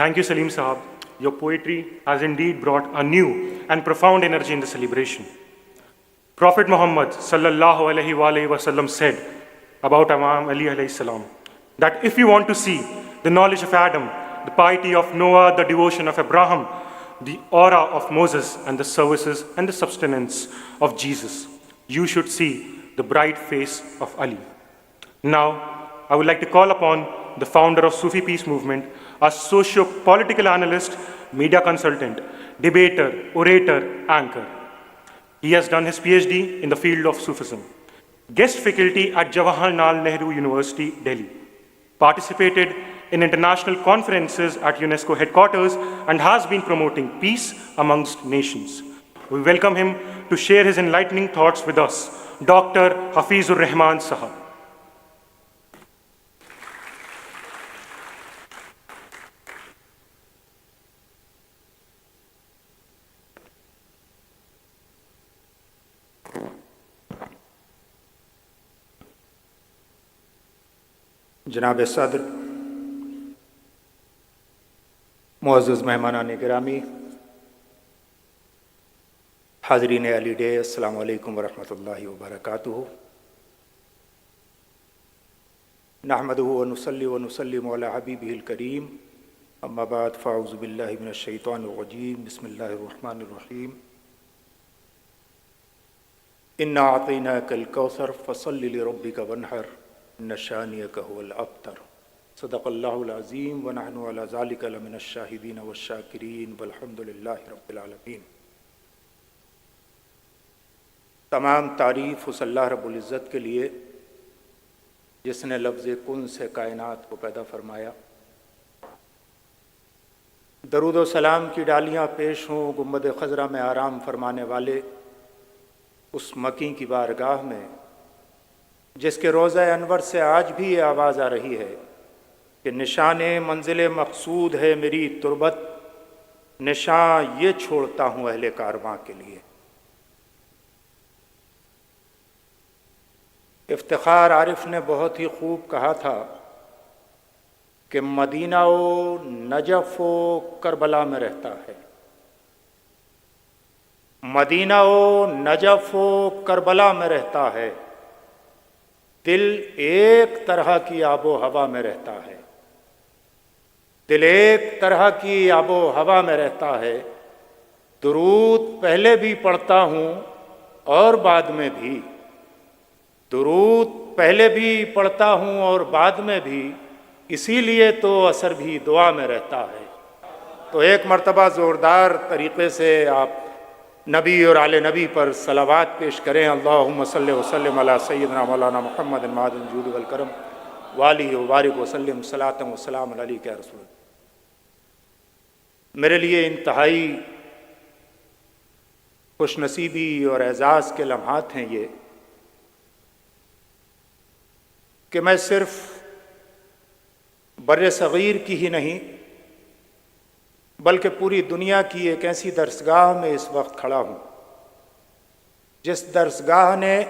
Thank you, Salim Sahab. Your poetry has indeed brought a new and profound energy in the celebration. Prophet Muhammad sallallahu alaihi wasallam said about Imam Ali alayhi salam that if you want to see the knowledge of Adam, the piety of Noah, the devotion of Abraham, the aura of Moses, and the services and the substance of Jesus, you should see the bright face of Ali. Now, I would like to call upon the founder of Sufi Peace Movement, a socio-political analyst, media consultant, debater, orator, anchor. He has done his PhD in the field of Sufism. Guest faculty at Jawaharlal Nehru University, Delhi. Participated in international conferences at UNESCO headquarters and has been promoting peace amongst nations. We welcome him to share his enlightening thoughts with us, Dr. Hafizur Rahman Sahab. جناب صدر، معزز مہمانان گرامی، حاضرین علی day, السلام علیکم ورحمۃ اللہ وبرکاتہ۔ نحمدہ ونصلی ونسلم علی حبیبہ الکریم، اما بعد فاعوذ باللہ من الشیطان الرجیم، بسم اللہ الرحمن الرحیم۔ انا اعطیناک الکوثر فصل لربک وانحر ان شانئک ھو الابتر۔ صدق اللہ العظیم ونحن علی ذلک لمن الشاہدین والشاکرین والحمد للہ رب العالمین۔ تمام تعریف اس اللہ رب العزت کے لیے جس نے لفظ کن سے کائنات کو پیدا فرمایا۔ درود و سلام کی ڈالیاں پیش ہوں گنبد خضرا میں آرام فرمانے والے اس مکی کی بارگاہ میں جس کے روضہ انور سے آج بھی یہ آواز آ رہی ہے کہ نشان منزل مقصود ہے میری تربت، نشان یہ چھوڑتا ہوں اہل کارواں کے لیے۔ افتخار عارف نے بہت ہی خوب کہا تھا کہ مدینہ و نجف و کربلا میں رہتا ہے، مدینہ و نجف و کربلا میں رہتا ہے، دل ایک طرح کی آب و ہوا میں رہتا ہے، دل ایک طرح کی آب و ہوا میں رہتا ہے۔ درود پہلے بھی پڑھتا ہوں اور بعد میں بھی، درود پہلے بھی پڑھتا ہوں اور بعد میں بھی، اسی لیے تو اثر بھی دعا میں رہتا ہے۔ تو ایک مرتبہ زوردار طریقے سے آپ نبی اور آل نبی پر صلوات پیش کریں۔ اللہم صلی وسلم علی سیدنا مولانا محمد معدن الجود والکرم وآلہ وبارک وسلم صلاۃ وسلام علیک یا رسول اللہ۔ میرے لیے انتہائی خوش نصیبی اور اعزاز کے لمحات ہیں یہ کہ میں صرف بر صغیر کی ہی نہیں بلکہ پوری دنیا کی ایک ایسی درسگاہ میں اس وقت کھڑا ہوں جس درسگاہ نے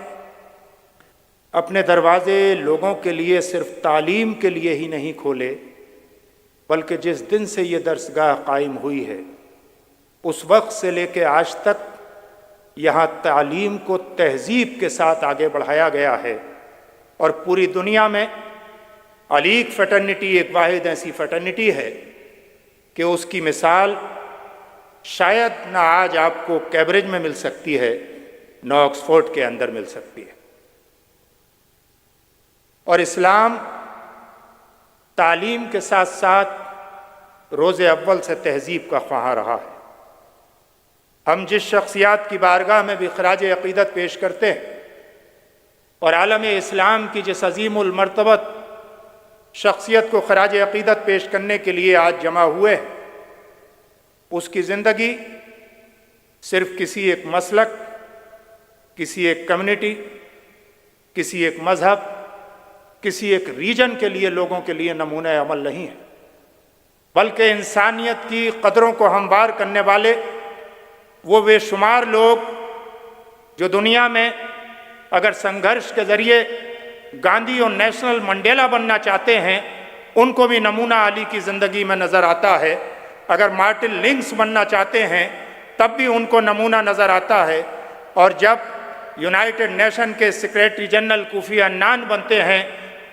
اپنے دروازے لوگوں کے لیے صرف تعلیم کے لیے ہی نہیں کھولے، بلکہ جس دن سے یہ درسگاہ قائم ہوئی ہے اس وقت سے لے کے آج تک یہاں تعلیم کو تہذیب کے ساتھ آگے بڑھایا گیا ہے، اور پوری دنیا میں علیق فیٹرنیٹی ایک واحد ایسی فیٹرنیٹی ہے کہ اس کی مثال شاید نہ آج آپ کو کیمبرج میں مل سکتی ہے نہ آکسفورڈ کے اندر مل سکتی ہے۔ اور اسلام تعلیم کے ساتھ ساتھ روز اول سے تہذیب کا خواہاں رہا ہے۔ ہم جس شخصیات کی بارگاہ میں بھی خراج عقیدت پیش کرتے ہیں اور عالم اسلام کی جس عظیم المرتبت شخصیت کو خراج عقیدت پیش کرنے کے لیے آج جمع ہوئے، اس کی زندگی صرف کسی ایک مسلک، کسی ایک کمیونٹی، کسی ایک مذہب، کسی ایک ریجن کے لیے لوگوں کے لیے نمونہ عمل نہیں ہے، بلکہ انسانیت کی قدروں کو ہموار کرنے والے وہ بے شمار لوگ جو دنیا میں اگر سنگھرش کے ذریعے گاندھی اور نیشنل منڈیلا بننا چاہتے ہیں ان کو بھی نمونہ علی کی زندگی میں نظر آتا ہے. اگر مارٹن لنکس بننا چاہتے ہیں تب بھی ان کو نمونہ نظر آتا ہے. اور جب یونائٹڈ نیشن کے سیکریٹری جنرل کوفی عنان بنتے ہیں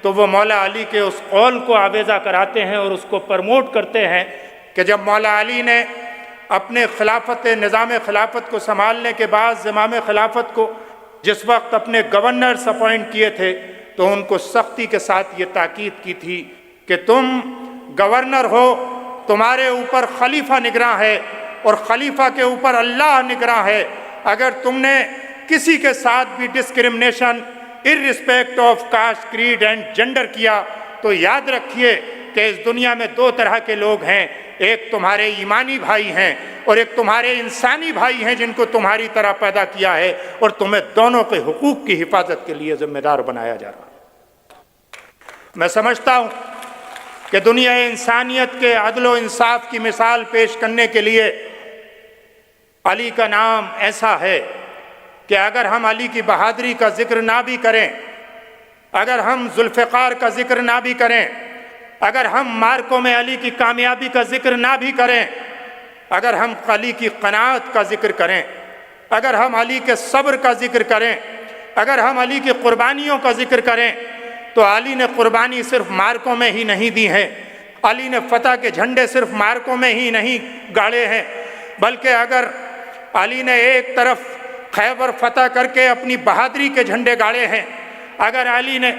تو وہ مولا علی کے اس قول کو آویزہ کراتے ہیں اور اس کو پرموٹ کرتے ہیں کہ جب مولا علی نے اپنے نظام خلافت کو سنبھالنے کے بعد زمام خلافت کو جس وقت اپنے گورنرز اپوائنٹ کیے تھے تو ان کو سختی کے ساتھ یہ تاکید کی تھی کہ تم گورنر ہو، تمہارے اوپر خلیفہ نگراں ہے اور خلیفہ کے اوپر اللہ نگراں ہے. اگر تم نے کسی کے ساتھ بھی discrimination irrespect of caste, creed and gender کیا تو یاد رکھیے کہ اس دنیا میں دو طرح کے لوگ ہیں، ایک تمہارے ایمانی بھائی ہیں اور ایک تمہارے انسانی بھائی ہیں جن کو تمہاری طرح پیدا کیا ہے اور تمہیں دونوں کے حقوق کی حفاظت کے لیے ذمہ دار بنایا جا رہا ہے. میں سمجھتا ہوں کہ دنیا انسانیت کے عدل و انصاف کی مثال پیش کرنے کے لیے علی کا نام ایسا ہے کہ اگر ہم علی کی بہادری کا ذکر نہ بھی کریں، اگر ہم ذوالفقار کا ذکر نہ بھی کریں، اگر ہم مارکوں میں علی کی کامیابی کا ذکر نہ بھی کریں، اگر ہم علی کی قناعت کا ذکر کریں، اگر ہم علی کے صبر کا ذکر کریں، اگر ہم علی کی قربانیوں کا ذکر کریں تو علی نے قربانی صرف مارکوں میں ہی نہیں دی ہے، علی نے فتح کے جھنڈے صرف مارکوں میں ہی نہیں گاڑے ہیں، بلکہ اگر علی نے ایک طرف خیبر فتح کر کے اپنی بہادری کے جھنڈے گاڑے ہیں، اگر علی نے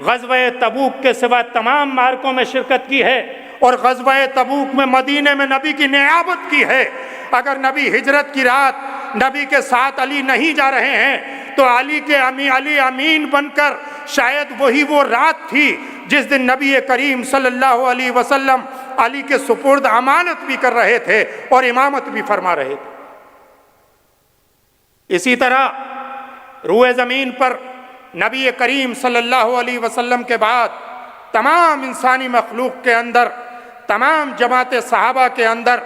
غزوہ تبوک کے سوا تمام مارکوں میں شرکت کی ہے اور غزوہ تبوک میں مدینے میں نبی کی نیابت کی ہے، اگر نبی ہجرت کی رات نبی کے ساتھ علی نہیں جا رہے ہیں تو علی امین بن کر شاید وہی وہ رات تھی جس دن نبی کریم صلی اللہ علیہ وسلم علی کے سپرد امانت بھی کر رہے تھے اور امامت بھی فرما رہے تھے. اسی طرح روئے زمین پر نبی کریم صلی اللہ علیہ وسلم کے بعد تمام انسانی مخلوق کے اندر، تمام جماعت صحابہ کے اندر،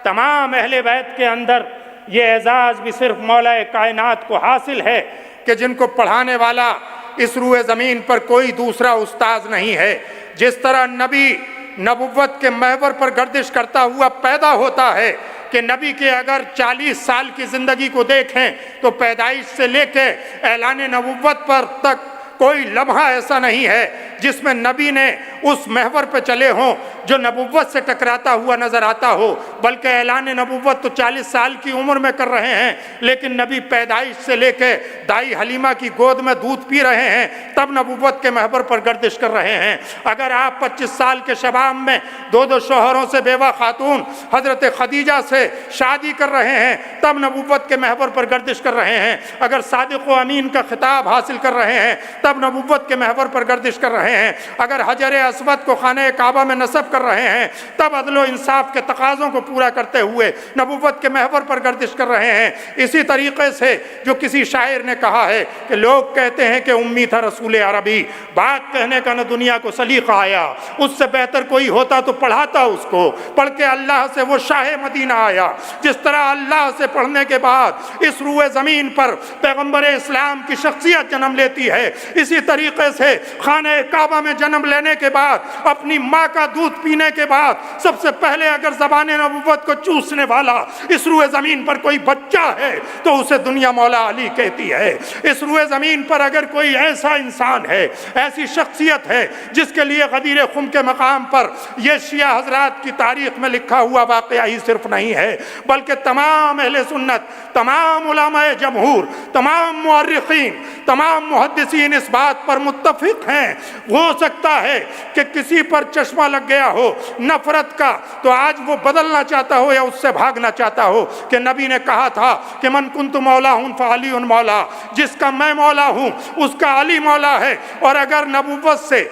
تمام اہل بیت کے اندر یہ اعزاز بھی صرف مولا کائنات کو حاصل ہے کہ جن کو پڑھانے والا اس روئے زمین پر کوئی دوسرا استاذ نہیں ہے. جس طرح نبی نبوت کے محور پر گردش کرتا ہوا پیدا ہوتا ہے کہ نبی کے اگر 40 سال کی زندگی کو دیکھیں تو پیدائش سے لے کے اعلان نبوت پر تک کوئی لمحہ ایسا نہیں ہے جس میں نبی نے اس محور پہ چلے ہوں جو نبوت سے ٹکراتا ہوا نظر آتا ہو، بلکہ اعلان نبوت تو 40 سال کی عمر میں کر رہے ہیں، لیکن نبی پیدائش سے لے کے دائی حلیمہ کی گود میں دودھ پی رہے ہیں تب نبوت کے محور پر گردش کر رہے ہیں. اگر آپ 25 سال کے شباب میں دو شوہروں سے بیوہ خاتون حضرت خدیجہ سے شادی کر رہے ہیں تب نبوت کے محور پر گردش کر رہے ہیں. اگر صادق و امین کا خطاب حاصل کر رہے ہیں تب نبوت کے محور پر گردش کر رہے ہیں. اگر حجر اسود کو خانہ کعبہ میں نصب کر رہے ہیں تب عدل و انصاف کے تقاضوں کو پورا کرتے ہوئے نبوت کے محور پر گردش کر رہے ہیں. اسی طریقے سے جو کسی شاعر نے کہا ہے کہ لوگ کہتے ہیں کہ امی تھا رسول عربی، بات کہنے کا نہ دنیا کو سلیقہ آیا، اس سے بہتر کوئی ہوتا تو پڑھاتا اس کو، پڑھ کے اللہ سے وہ شاہ مدینہ آیا. جس طرح اللہ سے پڑھنے کے بعد اس روئے زمین پر پیغمبر اسلام کی شخصیت جنم لیتی ہے، اسی طریقے سے خانہ کعبہ میں جنم لینے کے بعد، اپنی ماں کا دودھ پینے کے بعد سب سے پہلے اگر زبان نبوت کو چوسنے والا اس روئے زمین پر کوئی بچہ ہے تو اسے دنیا مولا علی کہتی ہے. اس روئے زمین پر اگر کوئی ایسا انسان ہے، ایسی شخصیت ہے جس کے لیے غدیر خم کے مقام پر یہ شیعہ حضرات کی تاریخ میں لکھا ہوا واقعہ ہی صرف نہیں ہے بلکہ تمام اہل سنت، تمام علماء جمہور، تمام مورخین، تمام محدثین اس بات پر متفق ہیں. ہو سکتا ہے کہ کسی پر چشمہ لگ گیا ہو نفرت کا تو آج وہ بدلنا چاہتا ہو یا اس سے بھاگنا چاہتا ہو کہ نبی نے کہا تھا کہ من کنت مولا ہوں فعلی مولا، جس کا میں مولا ہوں اس کا علی مولا ہے. اور اگر نبوت سے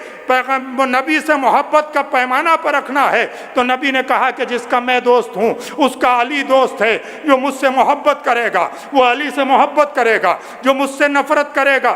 نبی سے محبت کا پیمانہ پر رکھنا ہے تو نبی نے کہا کہ جس کا میں دوست ہوں اس کا علی دوست ہے. جو مجھ سے محبت کرے گا وہ علی سے محبت کرے گا، جو مجھ سے نفرت کرے گا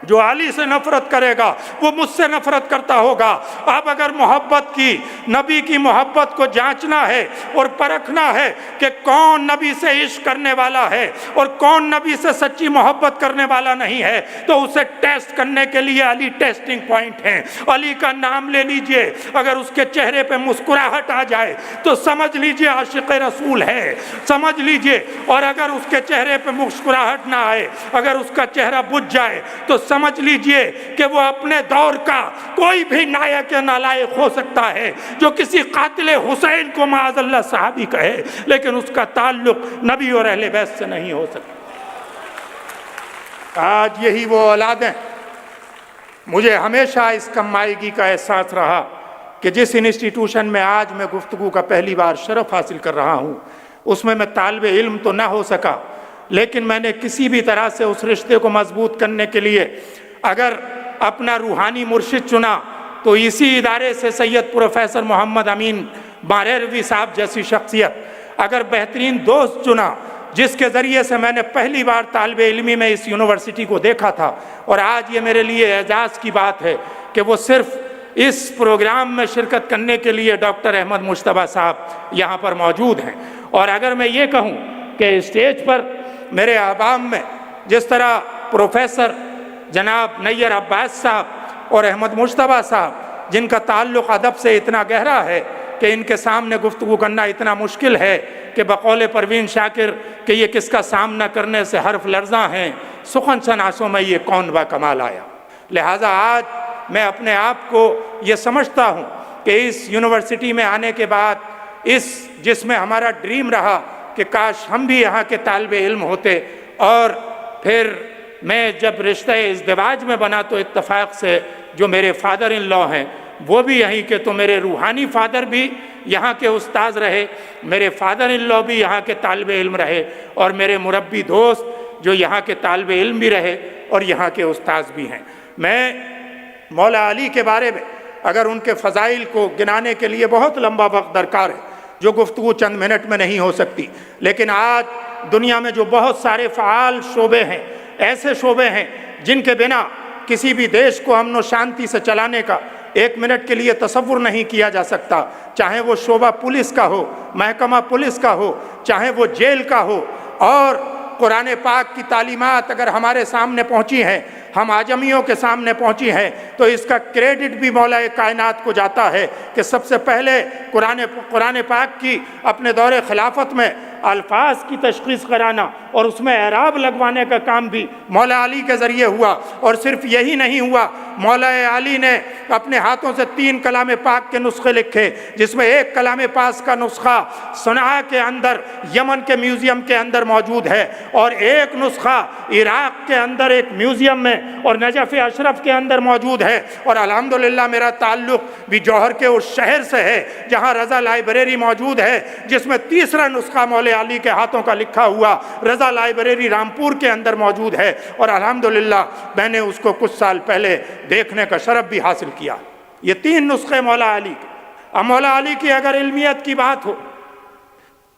جو علی سے نفرت کرے گا وہ مجھ سے نفرت کرتا ہوگا۔ اب اگر محبت کی، نبی کی محبت کو جانچنا ہے اور پرکھنا ہے کہ کون نبی سے عشق کرنے والا ہے اور کون نبی سے سچی محبت کرنے والا نہیں ہے، تو اسے ٹیسٹ کرنے کے لیے علی ٹیسٹنگ پوائنٹ ہیں۔ علی کا نام لے لیجئے، اگر اس کے چہرے پہ مسکراہٹ آ جائے تو سمجھ لیجئے عاشق رسول ہے، سمجھ لیجئے۔ اور اگر اس کے چہرے پہ مسکراہٹ نہ آئے، اگر اس کا چہرہ بجھ جائے تو سمجھ لیجئے کہ وہ اپنے دور کا کوئی بھی نائک یا نالائق ہو سکتا ہے، جو کسی قاتل حسین کو معاذ اللہ صحابی کہے، لیکن اس کا تعلق نبی اور اہل بیت سے نہیں ہو سکتا۔ آج یہی وہ اولادیں، مجھے ہمیشہ اس کمائیگی کا احساس رہا کہ جس انسٹیٹیوشن میں آج میں گفتگو کا پہلی بار شرف حاصل کر رہا ہوں، اس میں طالب علم تو نہ ہو سکا، لیکن میں نے کسی بھی طرح سے اس رشتے کو مضبوط کرنے کے لیے اگر اپنا روحانی مرشد چنا تو اسی ادارے سے سید پروفیسر محمد امین باریلوی صاحب جیسی شخصیت، اگر بہترین دوست چنا جس کے ذریعے سے میں نے پہلی بار طالب علمی میں اس یونیورسٹی کو دیکھا تھا، اور آج یہ میرے لیے اعزاز کی بات ہے کہ وہ صرف اس پروگرام میں شرکت کرنے کے لیے ڈاکٹر احمد مجتبیٰ صاحب یہاں پر موجود ہیں۔ اور اگر میں یہ کہوں کہ اسٹیج پر میرے احباب میں جس طرح پروفیسر جناب نیر عباس صاحب اور احمد مجتبیٰ صاحب، جن کا تعلق ادب سے اتنا گہرا ہے کہ ان کے سامنے گفتگو کرنا اتنا مشکل ہے کہ بقول پروین شاکر کہ یہ کس کا سامنا کرنے سے حرف لرزاں ہیں، سخن شناسوں میں یہ کون با کمال آیا۔ لہٰذا آج میں اپنے آپ کو یہ سمجھتا ہوں کہ اس یونیورسٹی میں آنے کے بعد جس میں ہمارا ڈریم رہا کہ کاش ہم بھی یہاں کے طالب علم ہوتے، اور پھر میں جب رشتہ ازدواج میں بنا تو اتفاق سے جو میرے فادر ان لا ہیں وہ بھی یہیں کے، تو میرے روحانی فادر بھی یہاں کے استاذ رہے، میرے فادر ان لا بھی یہاں کے طالب علم رہے، اور میرے مربی دوست جو یہاں کے طالب علم بھی رہے اور یہاں کے استاذ بھی ہیں۔ میں مولا علی کے بارے میں اگر ان کے فضائل کو گنانے کے لیے بہت لمبا وقت درکار ہے، جو گفتگو چند منٹ میں نہیں ہو سکتی، لیکن آج دنیا میں جو بہت سارے فعال شعبے ہیں، ایسے شعبے ہیں جن کے بنا کسی بھی دیش کو امن و شانتی سے چلانے کا ایک منٹ کے لیے تصور نہیں کیا جا سکتا، چاہے وہ شعبہ پولیس کا ہو، محکمہ پولیس کا ہو، چاہے وہ جیل کا ہو۔ اور قرآن پاک کی تعلیمات اگر ہمارے سامنے پہنچی ہیں، ہم آجمیوں کے سامنے پہنچی ہیں، تو اس کا کریڈٹ بھی مولا کائنات کو جاتا ہے کہ سب سے پہلے قرآن پاک کی اپنے دور خلافت میں الفاظ کی تشخیص کرانا اور اس میں اعراب لگوانے کا کام بھی مولا علی کے ذریعے ہوا۔ اور صرف یہی نہیں ہوا، مولا علی نے اپنے ہاتھوں سے 3 کلام پاک کے نسخے لکھے، جس میں ایک کلام پاک کا نسخہ صنعاء کے اندر یمن کے میوزیم کے اندر موجود ہے، اور ایک نسخہ عراق کے اندر ایک میوزیم میں اور نجف اشرف کے اندر موجود ہے۔ اور الحمدللہ میرا تعلق بھی جوہر کے اس شہر سے ہے جہاں رضا لائبریری موجود ہے، جس میں تیسرا نسخہ مولا علی کے ہاتھوں کا لکھا ہوا رضا لائبریری رامپور کے اندر موجود ہے، اور الحمدللہ میں نے اس کو کچھ سال پہلے دیکھنے کا شرف بھی حاصل کیا۔ یہ 3 نسخے مولا علی کے۔ اب مولا علی کی اگر علمیت کی بات ہو،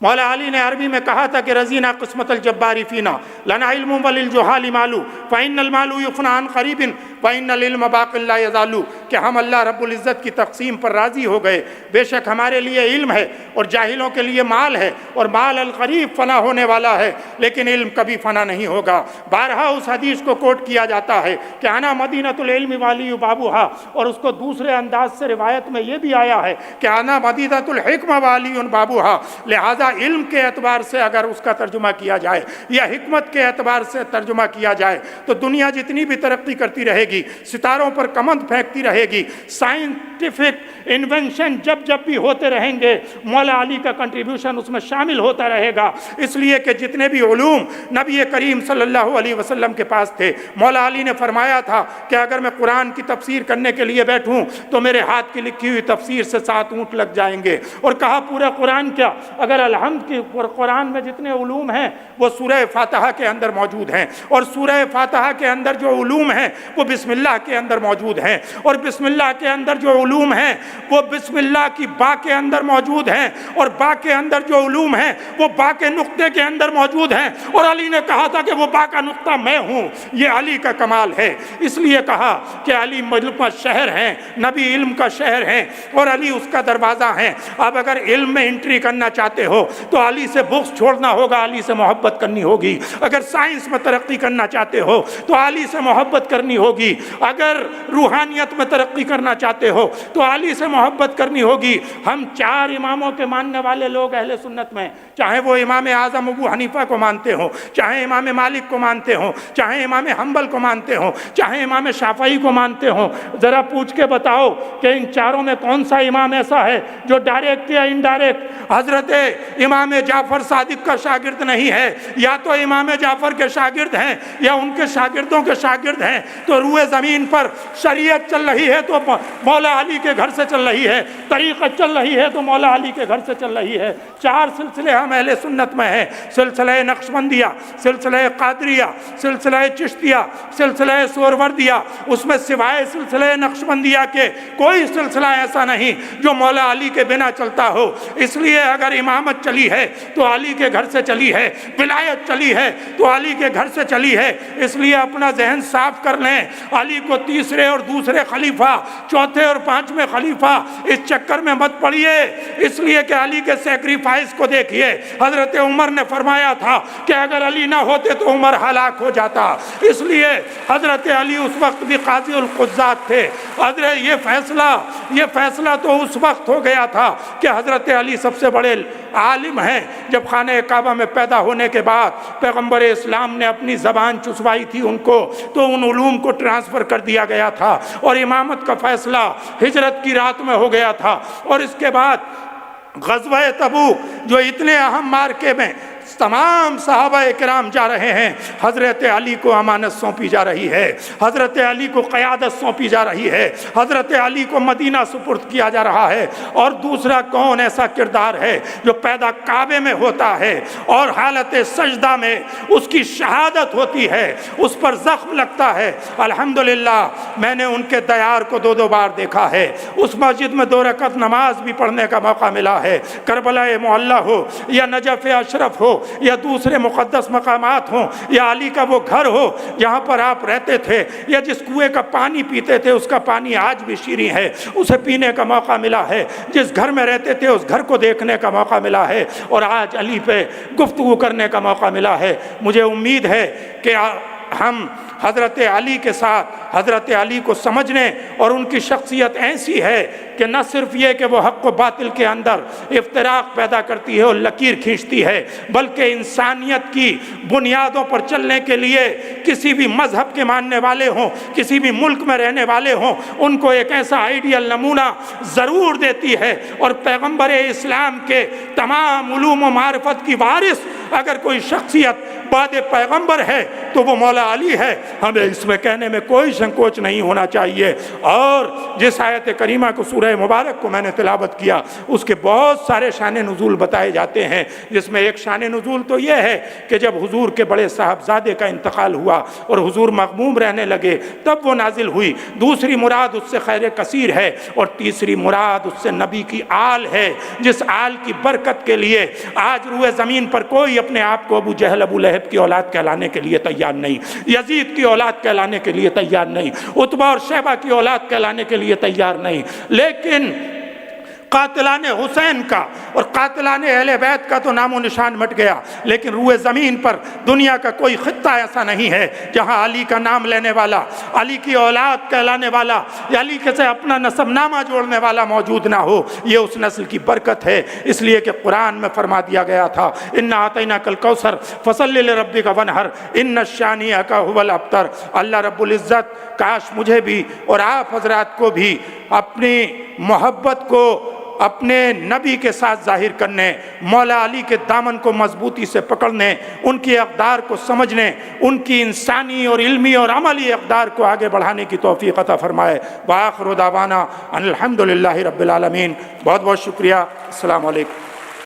مولا علی نے عربی میں کہا تھا کہ رضینا قسمت الجباری فینا لنا علم وللجہال مالو فإن المال یفنى عن قریب وإن العلم باق لا یزال، کہ ہم اللہ رب العزت کی تقسیم پر راضی ہو گئے، بے شک ہمارے لیے علم ہے اور جاہلوں کے لیے مال ہے، اور مال القریب فنا ہونے والا ہے لیکن علم کبھی فنا نہیں ہوگا۔ بارہا اس حدیث کو کوٹ کیا جاتا ہے کہ انا مدینۃ العلم والی بابوہا، اور اس کو دوسرے انداز سے روایت میں یہ بھی آیا ہے کہ انا مدینۃ الحکمہ والی بابوہا۔ لہذا علم کے اعتبار سے اگر اس کا ترجمہ کیا جائے یا حکمت کے اعتبار سے ترجمہ کیا جائے تو دنیا جتنی بھی ترقی کرتی رہے گی، ستاروں پر کمند پھینکتی رہے گی، سائنٹیفک انوینشن جب بھی ہوتے رہیں گے، مولا علی کا کنٹریبیوشن اس میں شامل ہوتا رہے گا، اس لیے کہ جتنے بھی علوم نبی کریم صلی اللہ علیہ وسلم کے پاس تھے، مولا علی نے فرمایا تھا کہ اگر میں قرآن کی تفسیر کرنے کے لیے بیٹھوں تو میرے ہاتھ کی لکھی ہوئی تفسیر سے 7 اونٹ لگ جائیں گے۔ اور کہا پورا قرآن کیا، اگر الحمد کی قرآن میں جتنے علوم ہیں وہ سورہ فاتحہ کے اندر موجود ہیں، اور سورہ فاتحہ کے اندر جو علوم ہیں وہ بسم اللہ کے اندر موجود ہیں، اور بسم اللہ کے اندر جو علوم ہیں وہ بسم اللہ کی با کے اندر موجود ہیں، اور با کے اندر جو علوم ہیں وہ با کے نقطے کے اندر موجود ہیں، اور علی نے کہا تھا کہ وہ با کا نقطہ میں ہوں۔ یہ علی کا کمال ہے، اس لیے کہا کہ علی ملک کا شہر ہیں، نبی علم کا شہر ہیں، اور علی اس کا دروازہ ہیں۔ اب اگر علم میں انٹری کرنا چاہتے ہو تو علی سے بغض چھوڑنا ہوگا، علی سے محبت کرنی ہوگی۔ اگر سائنس میں ترقی کرنا چاہتے ہو تو علی سے محبت کرنی ہوگی۔ اگر روحانیت میں ترقی کرنا چاہتے ہو تو علی سے محبت کرنی ہوگی۔ ہم 4 اماموں کے ماننے والے لوگ اہل سنت میں، چاہے وہ امام اعظم ابو حنیفہ کو مانتے ہوں، چاہے امام مالک کو مانتے ہوں، چاہے امام حنبل کو مانتے ہوں، چاہے امام شافعی کو مانتے ہوں، ذرا پوچھ کے بتاؤ کہ ان چاروں میں کون سا امام ایسا ہے جو ڈائریکٹ یا انڈائریکٹ حضرت امام جعفر صادق کا شاگرد نہیں ہے؟ یا تو امام جعفر کے شاگرد ہیں یا ان کے شاگردوں کے شاگرد ہیں۔ تو روئے زمین پر شریعت چل رہی ہے تو مولا علی کے گھر سے چل رہی ہے، طریقت چل رہی ہے تو مولا علی کے گھر سے چل رہی ہے۔ 4 سلسلے ہم اہل سنت میں ہیں، سلسلہ نقشبندیہ، سلسلہ قادریہ، سلسلہ چشتیہ، سلسلہ سہروردیہ۔ اس میں سوائے سلسلہ نقشبندیہ کے کوئی سلسلہ ایسا نہیں جو مولا علی کے بنا چلتا ہو۔ اس لیے اگر امامت چلی ہے تو علی کے گھر سے چلی ہے، ولایت چلی ہے تو علی کے گھر سے چلی ہے۔ اس لیے اپنا ذہن صاف کر لیں، علی کو تیسرے اور دوسرے خلیفہ، چوتھے اور 5ویں خلیفہ اس چکر میں مت پڑیے۔ اس لیے کہ علی کے سیکریفائس کو دیکھیے، حضرت عمر نے فرمایا تھا کہ اگر علی نہ ہوتے تو عمر ہلاک ہو جاتا۔ اس لیے حضرت علی اس وقت بھی قاضی القضات تھے۔ حضرت یہ فیصلہ تو اس وقت ہو گیا تھا کہ حضرت علی سب سے بڑے عالم ہیں۔ جب خانہ کعبہ میں پیدا ہونے کے بعد پیغمبر اسلام نے اپنی زبان چسوائی تھی ان کو، تو ان علوم کو ٹرانسفر کر دیا گیا تھا، اور امامت کا فیصلہ ہجرت کی رات میں ہو گیا تھا۔ اور اس کے بعد غزوہ تبوک جو اتنے اہم مارکے میں تمام صحابہ کرام جا رہے ہیں، حضرت علی کو امانت سونپی جا رہی ہے، حضرت علی کو قیادت سونپی جا رہی ہے، حضرت علی کو مدینہ سپرد کیا جا رہا ہے۔ اور دوسرا کون ایسا کردار ہے جو پیدا کعبے میں ہوتا ہے اور حالت سجدہ میں اس کی شہادت ہوتی ہے، اس پر زخم لگتا ہے؟ الحمدللہ میں نے ان کے دیار کو 2 بار دیکھا ہے، اس مسجد میں 2 رکعت نماز بھی پڑھنے کا موقع ملا ہے۔ کربلا معلی ہو یا نجف اشرف ہو یا دوسرے مقدس مقامات ہوں یا علی کا وہ گھر ہو جہاں پر آپ رہتے تھے، یا جس کنویں کا پانی پیتے تھے اس کا پانی آج بھی شیریں ہے، اسے پینے کا موقع ملا ہے۔ جس گھر میں رہتے تھے اس گھر کو دیکھنے کا موقع ملا ہے، اور آج علی پہ گفتگو کرنے کا موقع ملا ہے۔ مجھے امید ہے کہ ہم حضرت علی کے ساتھ حضرت علی کو سمجھنے، اور ان کی شخصیت ایسی ہے کہ نہ صرف یہ کہ وہ حق و باطل کے اندر افتراق پیدا کرتی ہے اور لکیر کھینچتی ہے، بلکہ انسانیت کی بنیادوں پر چلنے کے لیے کسی بھی مذہب کے ماننے والے ہوں، کسی بھی ملک میں رہنے والے ہوں، ان کو ایک ایسا آئیڈیل نمونہ ضرور دیتی ہے۔ اور پیغمبر اسلام کے تمام علوم و معرفت کی وارث اگر کوئی شخصیت بعد پیغمبر ہے تو وہ مولا علی ہے۔ ہمیں اس میں کہنے میں کوئی سنکوچ نہیں ہونا چاہیے۔ اور جس آیت کریمہ کو سورہ مبارک کو میں نے تلاوت کیا، اس کے بہت سارے شان نزول بتائے جاتے ہیں، جس میں ایک شان نزول تو یہ ہے کہ جب حضور کے بڑے صاحبزادے کا انتقال ہوا اور حضور مغموم رہنے لگے تب وہ نازل ہوئی۔ دوسری مراد اس سے خیر کثیر ہے، اور تیسری مراد اس سے نبی کی آل ہے، جس آل کی برکت کے لیے آج روئے زمین پر کوئی اپنے آپ کو ابو جہل ابو لہب کی اولاد کہلانے کے لیے تیار نہیں، یزید کی اولاد کہلانے کے لیے تیار نہیں، عتبہ اور شیبہ کی اولاد کہلانے کے لیے تیار نہیں، لیکن قاتلان حسین کا اور قاتلان اہل بیت کا تو نام و نشان مٹ گیا، لیکن روئے زمین پر دنیا کا کوئی خطہ ایسا نہیں ہے جہاں علی کا نام لینے والا، علی کی اولاد کہلانے والا یا علی کے سے اپنا نسب نامہ جوڑنے والا موجود نہ ہو۔ یہ اس نسل کی برکت ہے، اس لیے کہ قرآن میں فرما دیا گیا تھا انا اعطیناک الکوثر فصلی لربک وانحر ان شانئک ھو الابتر۔ اللہ رب العزت کاش مجھے بھی اور آپ حضرات کو بھی اپنی محبت کو اپنے نبی کے ساتھ ظاہر کرنے، مولا علی کے دامن کو مضبوطی سے پکڑنے، ان کی اقدار کو سمجھنے، ان کی انسانی اور علمی اور عملی اقدار کو آگے بڑھانے کی توفیق عطا فرمائے۔ وآخر دعوانا ان الحمدللہ رب العالمین۔ بہت بہت شکریہ۔ السلام علیکم۔